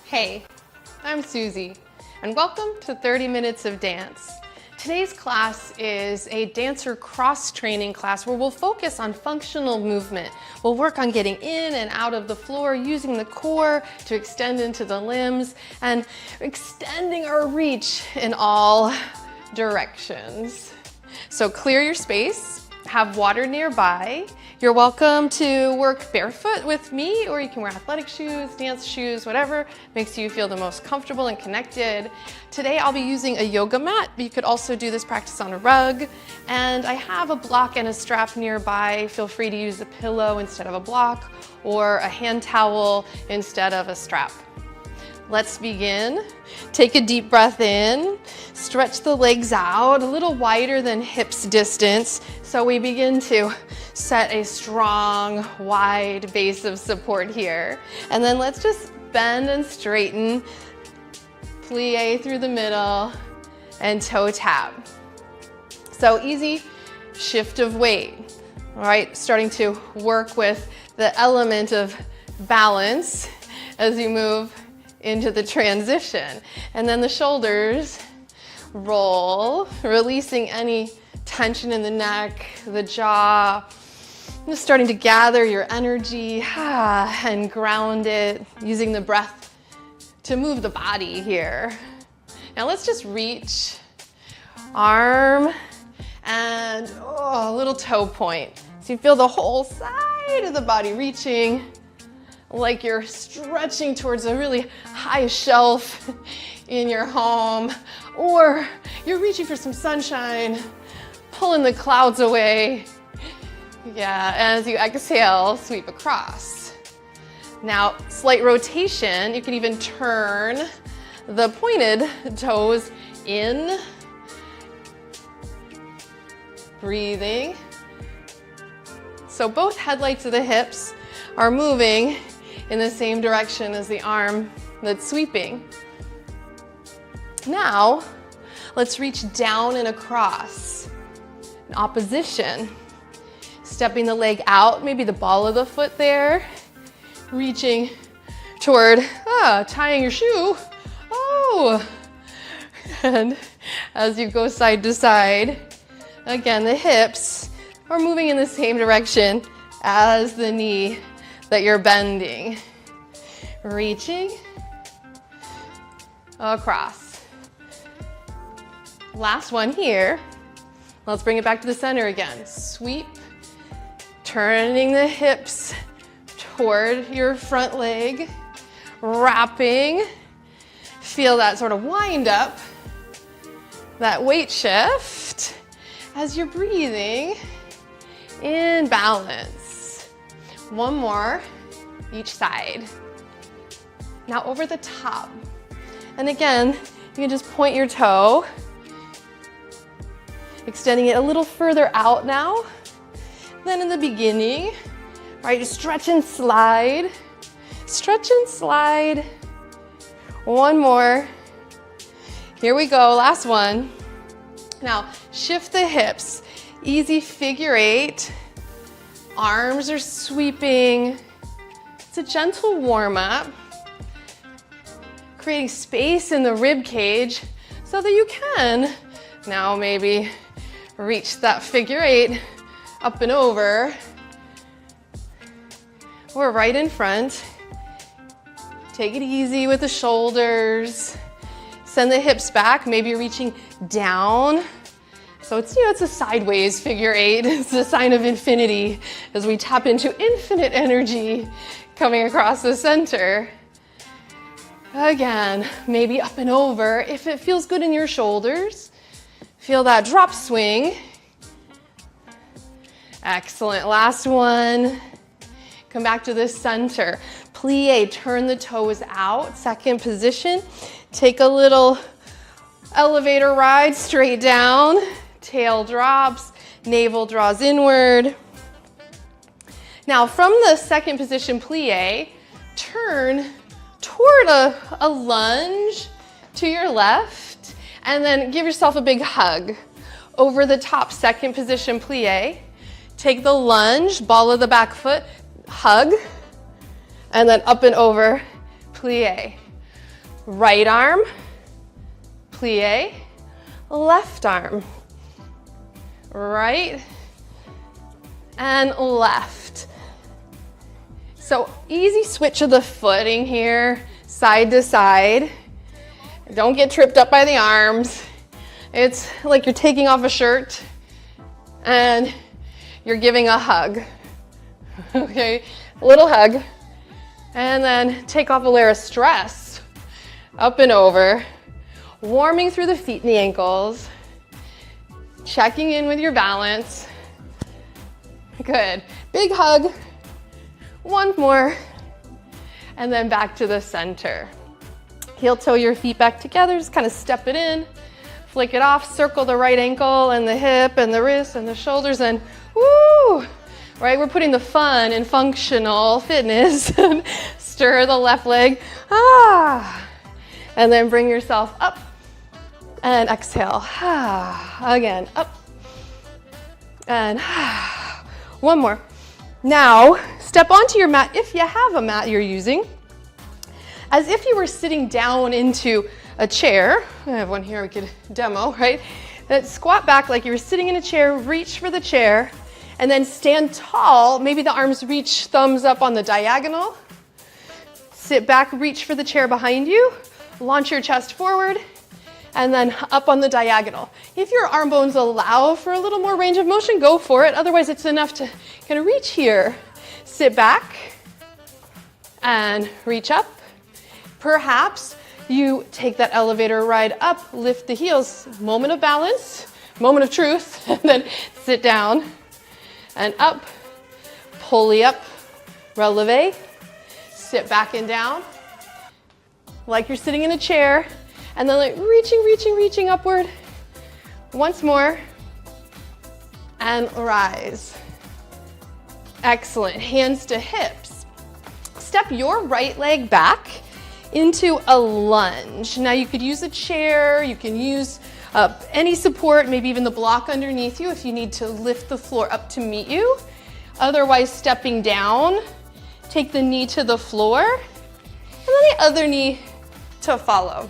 Hey, I'm Suzy, and welcome to 30 Minutes of Dance. Today's class is a dancer cross-training class where we'll focus on functional movement. We'll work on getting in and out of the floor, using the core to extend into the limbs, and extending our reach in all directions. So clear your space, have water nearby. You're welcome to work barefoot with me, or you can wear athletic shoes, dance shoes, whatever makes you feel the most comfortable and connected. Today I'll be using a yoga mat, but you could also do this practice on a rug. And I have a block and a strap nearby. Feel free to use a pillow instead of a block, or a hand towel instead of a strap. Let's begin. Take a deep breath in, stretch the legs out a little wider than hips distance. So we begin to set a strong, wide base of support here. And then let's just bend and straighten, plie through the middle, and toe tap. So easy shift of weight. All right, starting to work with the element of balance as you move into the transition. And then the shoulders roll, releasing any tension in the neck, the jaw. Just starting to gather your energy and ground it, using the breath to move the body here. Now let's just reach, arm, and a little toe point. So you feel the whole side of the body reaching, like you're stretching towards a really high shelf in your home, or you're reaching for some sunshine, pulling the clouds away. Yeah, as you exhale, sweep across. Now, slight rotation. You can even turn the pointed toes in. Breathing. So both headlights of the hips are moving in the same direction as the arm that's sweeping. Now, let's reach down and across in opposition. Stepping the leg out, maybe the ball of the foot there. Reaching toward, tying your shoe. Oh! And as you go side to side, again, the hips are moving in the same direction as the knee that you're bending. Reaching across. Last one here. Let's bring it back to the center again. Sweep, turning the hips toward your front leg, wrapping. Feel that sort of wind up, that weight shift as you're breathing in balance. One more, each side. Now over the top. And again, you can just point your toe, extending it a little further out now than in the beginning. All right, stretch and slide. Stretch and slide. One more. Here we go, last one. Now, shift the hips. Easy figure eight. Arms are sweeping. It's a gentle warm up, creating space in the rib cage so that you can now maybe reach that figure eight up and over, or right in front. Take it easy with the shoulders. Send the hips back, maybe reaching down. So it's, it's a sideways figure eight. It's a sign of infinity as we tap into infinite energy coming across the center. Again, maybe up and over. If it feels good in your shoulders, feel that drop swing. Excellent, last one. Come back to the center. Plie, turn the toes out, second position. Take a little elevator ride straight down. Tail drops, navel draws inward. Now from the second position plie, turn toward a lunge to your left, and then give yourself a big hug. Over the top second position plie, take the lunge, ball of the back foot, hug, and then up and over, plie. Right arm, plie, left arm, right and left. So easy switch of the footing here, side to side. Don't get tripped up by the arms. It's like you're taking off a shirt and you're giving a hug. Okay, a little hug. And then take off a layer of stress. Up and over. Warming through the feet and the ankles. Checking in with your balance. Good. Big hug. One more. And then back to the center. Heel toe your feet back together. Just kind of step it in. Flick it off. Circle the right ankle and the hip and the wrist and the shoulders. And woo! Right? We're putting the fun in functional fitness. Stir the left leg. Ah! And then bring yourself up. And exhale. Ah! Again. Up. And ah! One more. Now, step onto your mat if you have a mat you're using. As if you were sitting down into a chair. I have one here we could demo, right? Squat back like you were sitting in a chair, reach for the chair, and then stand tall. Maybe the arms reach thumbs up on the diagonal. Sit back, reach for the chair behind you, launch your chest forward, and then up on the diagonal. If your arm bones allow for a little more range of motion, go for it. Otherwise, it's enough to kind of reach here. Sit back and reach up. Perhaps you take that elevator ride up, lift the heels, moment of balance, moment of truth, and then sit down and up, pulley up, releve, sit back and down, like you're sitting in a chair, and then like reaching upward. Once more, and rise. Excellent, hands to hips. Step your right leg back into a lunge. Now you could use a chair, you can use any support, maybe even the block underneath you if you need to lift the floor up to meet you. Otherwise, stepping down, take the knee to the floor, and then the other knee to follow.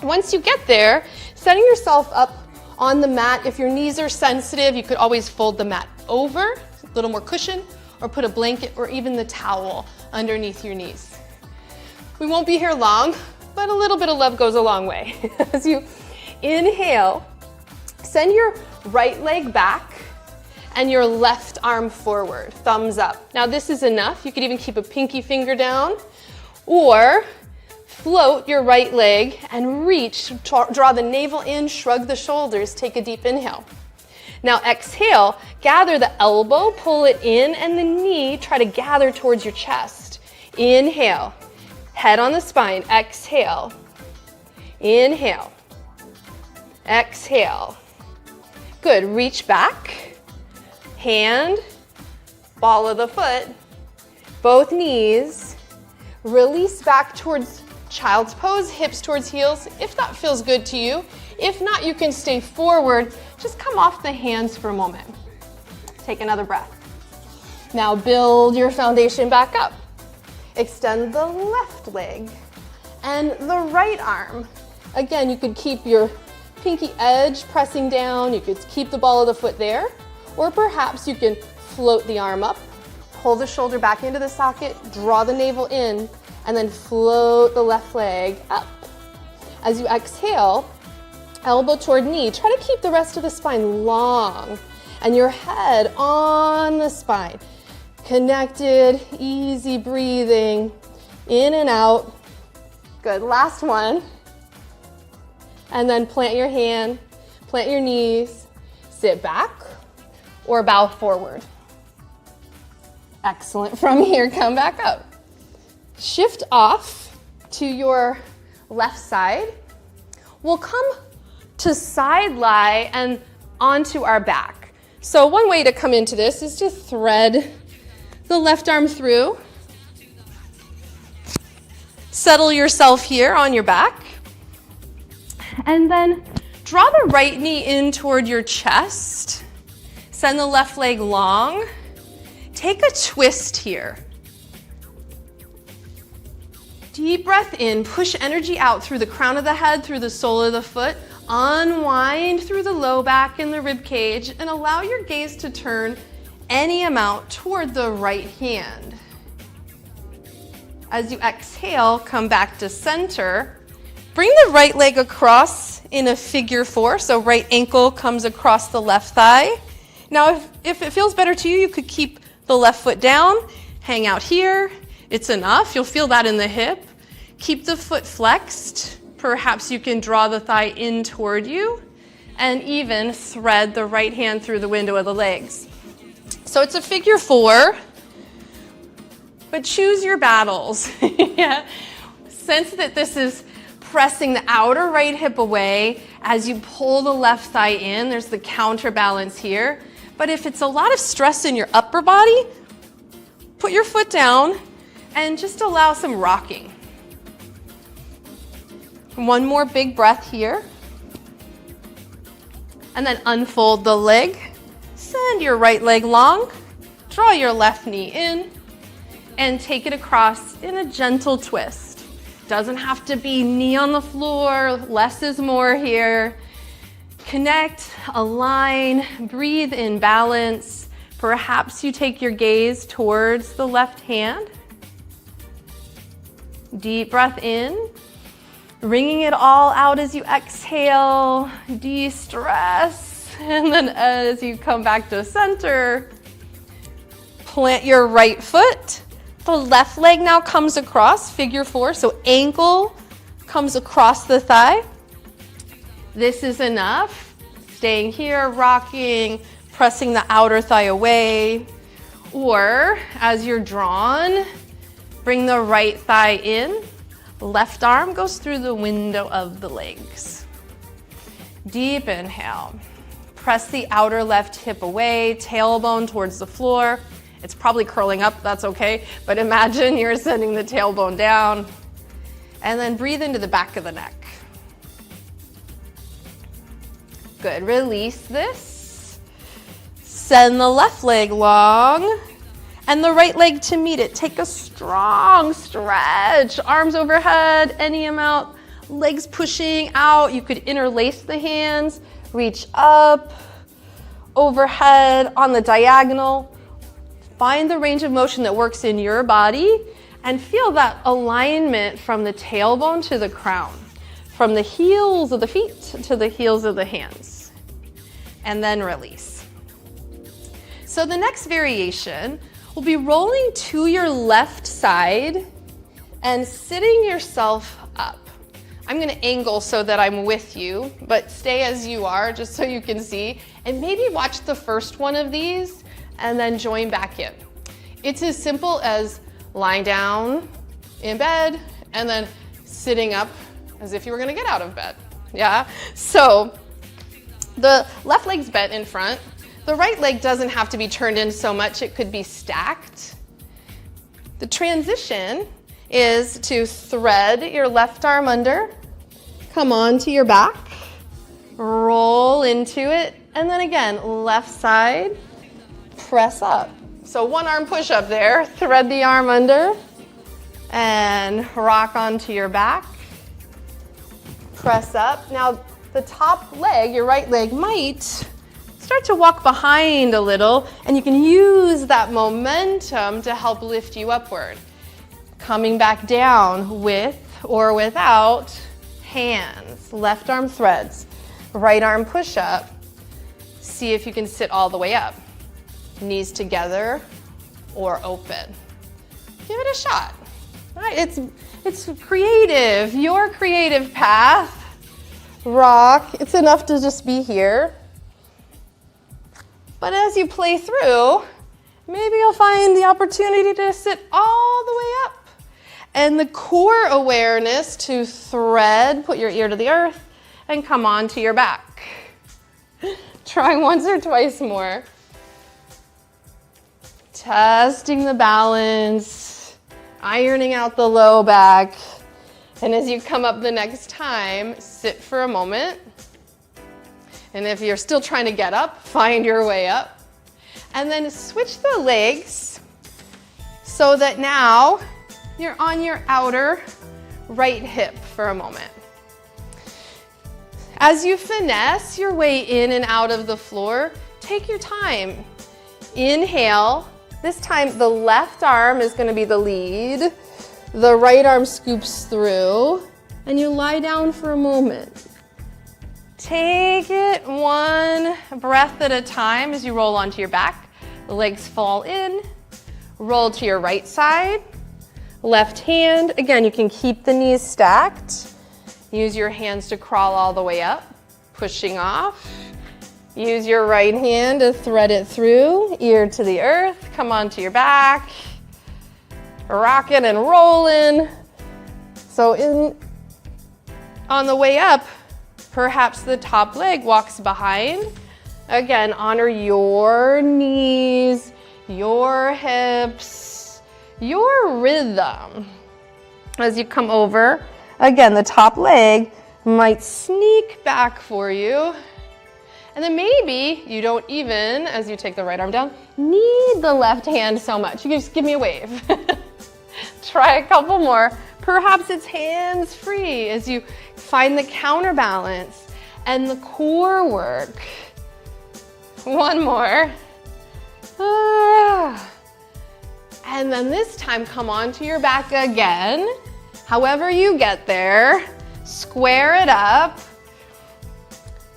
Once you get there, setting yourself up on the mat. If your knees are sensitive, you could always fold the mat over, a little more cushion, or put a blanket or even the towel underneath your knees. We won't be here long, but a little bit of love goes a long way. As you inhale, send your right leg back and your left arm forward, thumbs up. Now this is enough. You could even keep a pinky finger down or float your right leg and reach, draw the navel in, shrug the shoulders, take a deep inhale. Now exhale, gather the elbow, pull it in, and the knee, try to gather towards your chest. Inhale. Head on the spine, exhale, inhale, exhale. Good, reach back, hand, ball of the foot, both knees, release back towards child's pose, hips towards heels, if that feels good to you. If not, you can stay forward, just come off the hands for a moment. Take another breath. Now build your foundation back up. Extend the left leg and the right arm. Again, you could keep your pinky edge pressing down. You could keep the ball of the foot there, or perhaps you can float the arm up, pull the shoulder back into the socket, draw the navel in, and then float the left leg up. As you exhale, elbow toward knee, try to keep the rest of the spine long and your head on the spine. Connected, easy breathing, in and out. Good, last one. And then plant your hand, plant your knees, sit back or bow forward. Excellent, from here, come back up. Shift off to your left side. We'll come to side lie and onto our back. So one way to come into this is to thread the left arm through. Settle yourself here on your back. And then draw the right knee in toward your chest. Send the left leg long. Take a twist here. Deep breath in, push energy out through the crown of the head, through the sole of the foot. Unwind through the low back and the rib cage and allow your gaze to turn any amount toward the right hand. As you exhale, come back to center. Bring the right leg across in a figure 4, so right ankle comes across the left thigh. Now, if it feels better to you, you could keep the left foot down, hang out here. It's enough. You'll feel that in the hip. Keep the foot flexed. Perhaps you can draw the thigh in toward you and even thread the right hand through the window of the legs. So it's a figure 4, but choose your battles. Yeah. Sense that this is pressing the outer right hip away as you pull the left thigh in. There's the counterbalance here. But if it's a lot of stress in your upper body, put your foot down and just allow some rocking. One more big breath here. And then unfold the leg. Send your right leg long. Draw your left knee in and take it across in a gentle twist. Doesn't have to be knee on the floor. Less is more here. Connect, align, breathe in balance. Perhaps you take your gaze towards the left hand. Deep breath in. Wringing it all out as you exhale, de-stress, and then as you come back to center, plant your right foot. The left leg now comes across, figure 4, so ankle comes across the thigh. This is enough. Staying here, rocking, pressing the outer thigh away. Or as you're drawn, bring the right thigh in. Left arm goes through the window of the legs. Deep inhale. Press the outer left hip away, tailbone towards the floor. It's probably curling up, that's okay, but imagine you're sending the tailbone down. And then breathe into the back of the neck. Good, release this. Send the left leg long. And the right leg to meet it. Take a strong stretch. Arms overhead, any amount. Legs pushing out. You could interlace the hands. Reach up, overhead, on the diagonal. Find the range of motion that works in your body and feel that alignment from the tailbone to the crown. From the heels of the feet to the heels of the hands. And then release. So the next variation, we'll be rolling to your left side and sitting yourself up. I'm going to angle so that I'm with you, but stay as you are just so you can see. And maybe watch the first one of these and then join back in. It's as simple as lying down in bed and then sitting up as if you were going to get out of bed. Yeah? So the left leg's bent in front. The right leg doesn't have to be turned in so much, it could be stacked. The transition is to thread your left arm under, come onto your back, roll into it, and then again, left side, press up. So one arm push up there, thread the arm under, and rock onto your back, press up. Now the top leg, your right leg, might start to walk behind a little, and you can use that momentum to help lift you upward. Coming back down with or without hands. Left arm threads, right arm push up. See if you can sit all the way up. Knees together or open. Give it a shot. All right, it's creative, your creative path. Rock, it's enough to just be here. But as you play through, maybe you'll find the opportunity to sit all the way up. And the core awareness to thread, put your ear to the earth, and come onto your back. Try once or twice more. Testing the balance, ironing out the low back. And as you come up the next time, sit for a moment. And if you're still trying to get up, find your way up. And then switch the legs so that now you're on your outer right hip for a moment. As you finesse your way in and out of the floor, take your time. Inhale. This time the left arm is going to be the lead. The right arm scoops through, and you lie down for a moment. Take it one breath at a time as you roll onto your back. The legs fall in. Roll to your right side. Left hand. Again, you can keep the knees stacked. Use your hands to crawl all the way up, pushing off. Use your right hand to thread it through, ear to the earth. Come onto your back. Rocking and rolling. So on the way up, perhaps the top leg walks behind. Again, honor your knees, your hips, your rhythm. As you come over, again, the top leg might sneak back for you. And then maybe you don't even, as you take the right arm down, need the left hand so much. You can just give me a wave. Try a couple more. Perhaps it's hands-free as you find the counterbalance and the core work. One more. And then this time, come onto your back again. However you get there, square it up.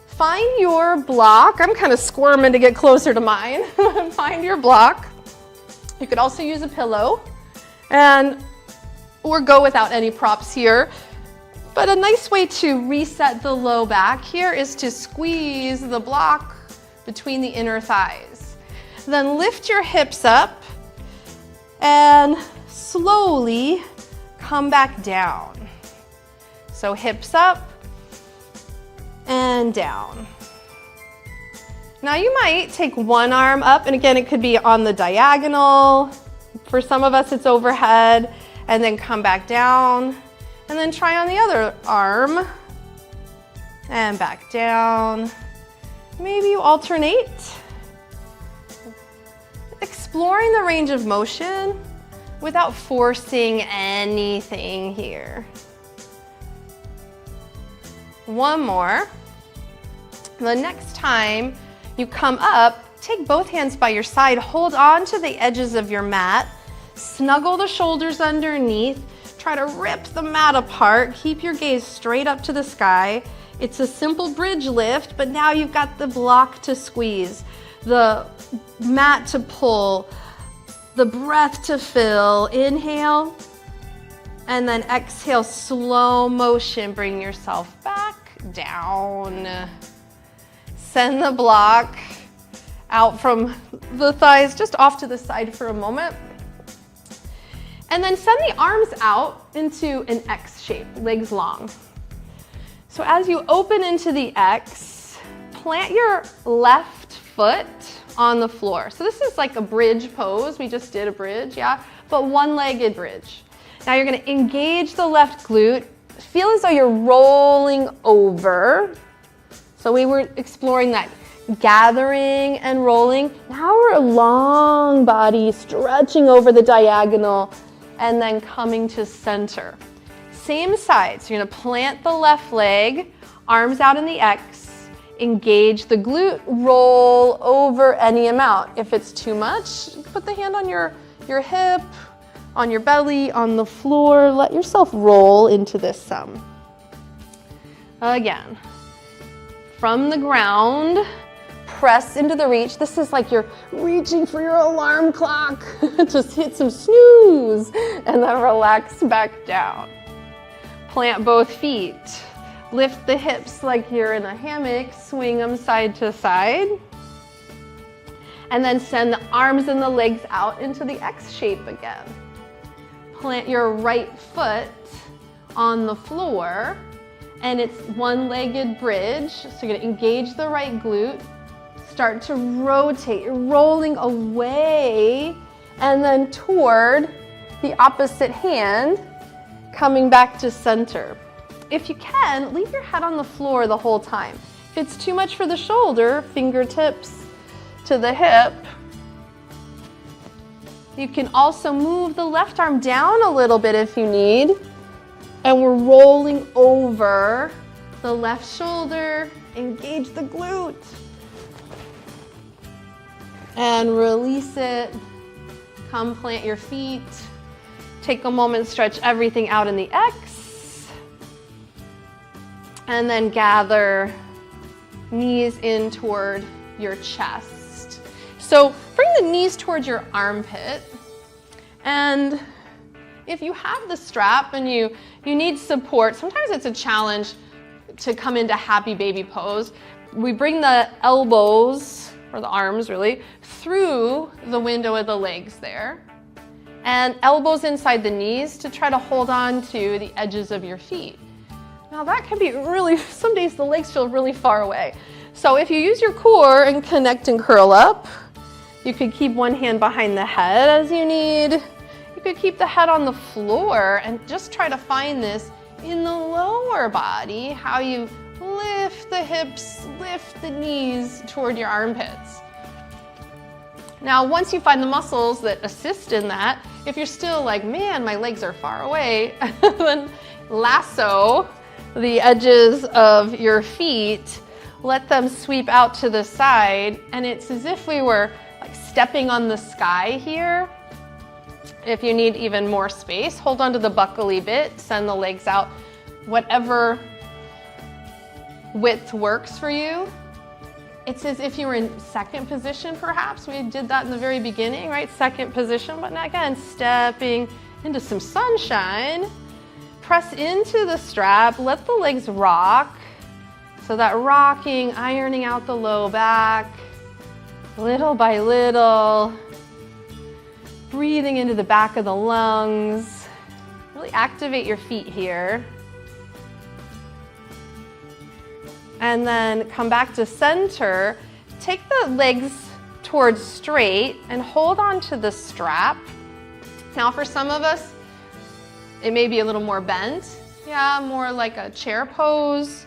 Find your block. I'm kind of squirming to get closer to mine. Find your block. You could also use a pillow or go without any props here. But a nice way to reset the low back here is to squeeze the block between the inner thighs. Then lift your hips up and slowly come back down. So hips up and down. Now you might take one arm up, and again, it could be on the diagonal. For some of us, it's overhead, and then come back down, and then try on the other arm, and back down. Maybe you alternate. Exploring the range of motion without forcing anything here. One more. The next time you come up, take both hands by your side, hold on to the edges of your mat, snuggle the shoulders underneath, try to rip the mat apart, keep your gaze straight up to the sky. It's a simple bridge lift, but now you've got the block to squeeze, the mat to pull, the breath to fill. Inhale, and then exhale, slow motion, bring yourself back down. Send the block out from the thighs, just off to the side for a moment. And then send the arms out into an X shape, legs long. So as you open into the X, plant your left foot on the floor. So this is like a bridge pose. We just did a bridge, yeah? But one-legged bridge. Now you're gonna engage the left glute. Feel as though you're rolling over. So we were exploring that gathering and rolling. Now we're a long body, stretching over the diagonal and then coming to center. Same side, so you're gonna plant the left leg, arms out in the X, engage the glute, roll over any amount. If it's too much, put the hand on your hip, on your belly, on the floor. Let yourself roll into this some. Again, from the ground, press into the reach. This is like you're reaching for your alarm clock. Just hit some snooze and then relax back down. Plant both feet. Lift the hips like you're in a hammock, swing them side to side. And then send the arms and the legs out into the X shape again. Plant your right foot on the floor, and it's one-legged bridge. So you're gonna engage the right glute, start to rotate. You're rolling away and then toward the opposite hand, coming back to center. If you can, leave your head on the floor the whole time. If it's too much for the shoulder, fingertips to the hip. You can also move the left arm down a little bit if you need. And we're rolling over the left shoulder. Engage the glute. And release it. Come plant your feet. Take a moment, stretch everything out in the X. And then gather knees in toward your chest. So bring the knees towards your armpit. And if you have the strap and you need support, sometimes it's a challenge to come into happy baby pose. We bring the elbows, or the arms really, through the window of the legs there. And elbows inside the knees to try to hold on to the edges of your feet. Now that can be really, some days the legs feel really far away. So if you use your core and connect and curl up, you could keep one hand behind the head as you need. You could keep the head on the floor and just try to find this in the lower body, how you lift the hips, lift the knees toward your armpits. Now, once you find the muscles that assist in that, if you're still like, man, my legs are far away, then lasso the edges of your feet, let them sweep out to the side, and it's as if we were like stepping on the sky here. If you need even more space, hold onto the buckly bit, send the legs out, whatever width works for you. It's as if you were in second position, perhaps. We did that in the very beginning, right? Second position, but now again, stepping into some sunshine. Press into the strap, let the legs rock. So that rocking, ironing out the low back, little by little. Breathing into the back of the lungs. Really activate your feet here. And then come back to center. Take the legs towards straight and hold on to the strap. Now for some of us, it may be a little more bent. Yeah, more like a chair pose.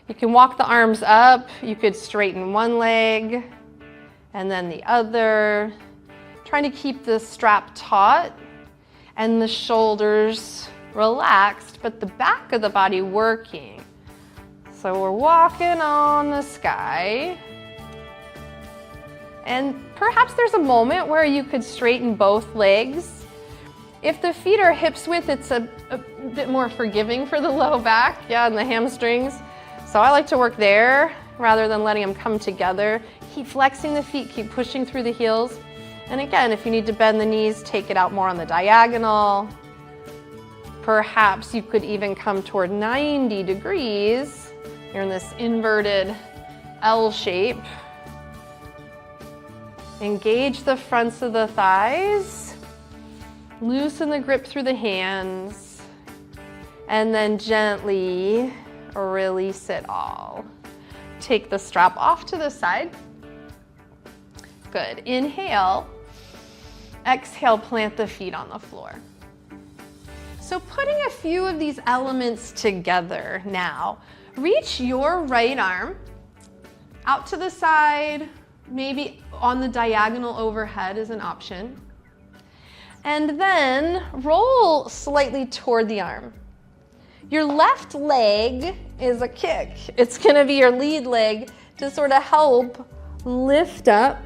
You can walk the arms up. You could straighten one leg and then the other. Trying to keep the strap taut and the shoulders relaxed, but the back of the body working. So we're walking on the sky. And perhaps there's a moment where you could straighten both legs. If the feet are hips width, it's a bit more forgiving for the low back, yeah, and the hamstrings. So I like to work there rather than letting them come together. Keep flexing the feet, keep pushing through the heels. And again, if you need to bend the knees, take it out more on the diagonal. Perhaps you could even come toward 90 degrees. You're in this inverted L shape. Engage the fronts of the thighs. Loosen the grip through the hands. And then gently release it all. Take the strap off to the side. Good. Inhale. Exhale, plant the feet on the floor. So putting a few of these elements together now, reach your right arm out to the side, maybe on the diagonal overhead is an option. And then roll slightly toward the arm. Your left leg is a kick. It's gonna be your lead leg to sort of help lift up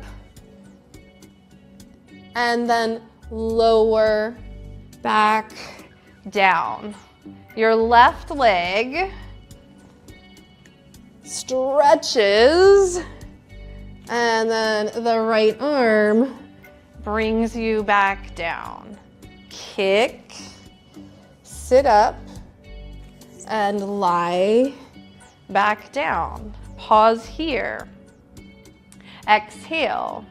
and then lower back down. Your left leg stretches and then the right arm brings you back down. Kick, sit up, and lie back down. Pause here. Exhale.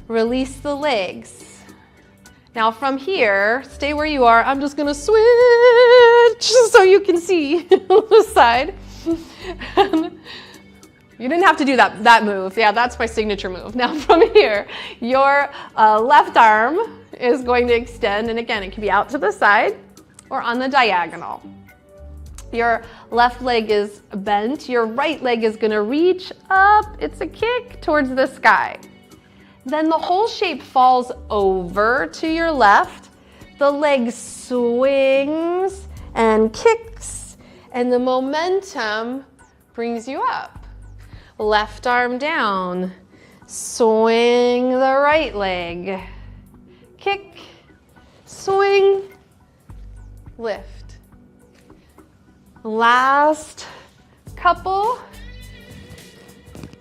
Release the legs. Now from here, stay where you are. I'm just gonna switch so you can see the side. You didn't have to do that move. Yeah, that's my signature move. Now from here, your left arm is going to extend, and again, it can be out to the side or on the diagonal. Your left leg is bent. Your right leg is gonna reach up. It's a kick towards the sky. Then the whole shape falls over to your left. The leg swings and kicks, and the momentum brings you up. Left arm down. Swing the right leg. Kick, swing, lift. Last couple.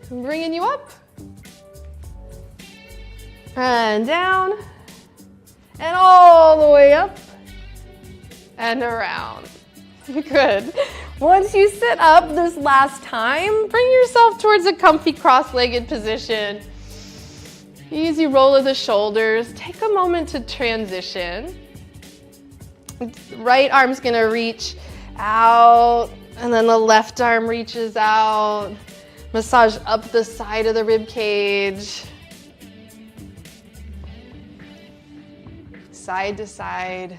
I'm bringing you up. And down, and all the way up, and around. Good. Once you sit up this last time, bring yourself towards a comfy cross-legged position. Easy roll of the shoulders. Take a moment to transition. Right arm's gonna reach out, and then the left arm reaches out. Massage up the side of the rib cage. Side to side.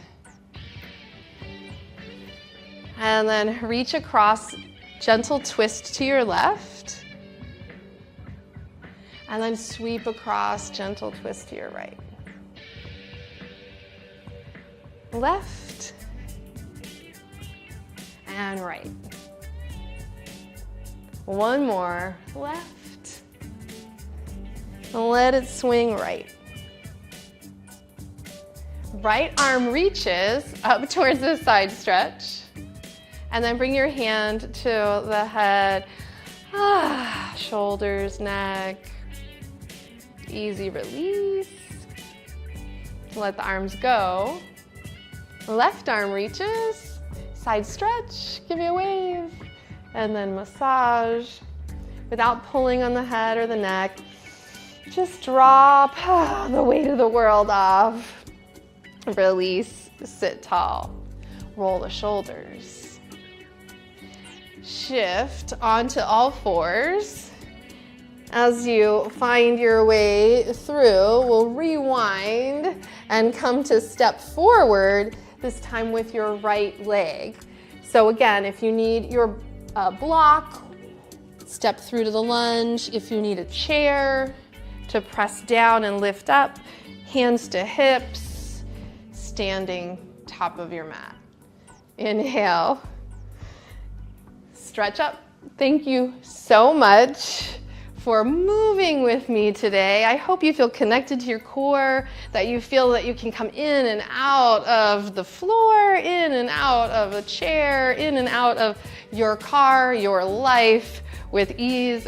And then reach across, gentle twist to your left. And then sweep across, gentle twist to your right. Left and right. One more, left. Let it swing right. Right arm reaches up towards the side stretch. And then bring your hand to the head, shoulders, neck. Easy release. Let the arms go. Left arm reaches, side stretch, give you a wave. And then massage without pulling on the head or the neck. Just drop the weight of the world off. Release, sit tall, roll the shoulders. Shift onto all fours. As you find your way through, we'll rewind and come to step forward, this time with your right leg. So again, if you need your block, step through to the lunge. If you need a chair to press down and lift up, hands to hips. Standing top of your mat. Inhale, stretch up. Thank you so much for moving with me today. I hope you feel connected to your core, that you feel that you can come in and out of the floor, in and out of a chair, in and out of your car, your life with ease.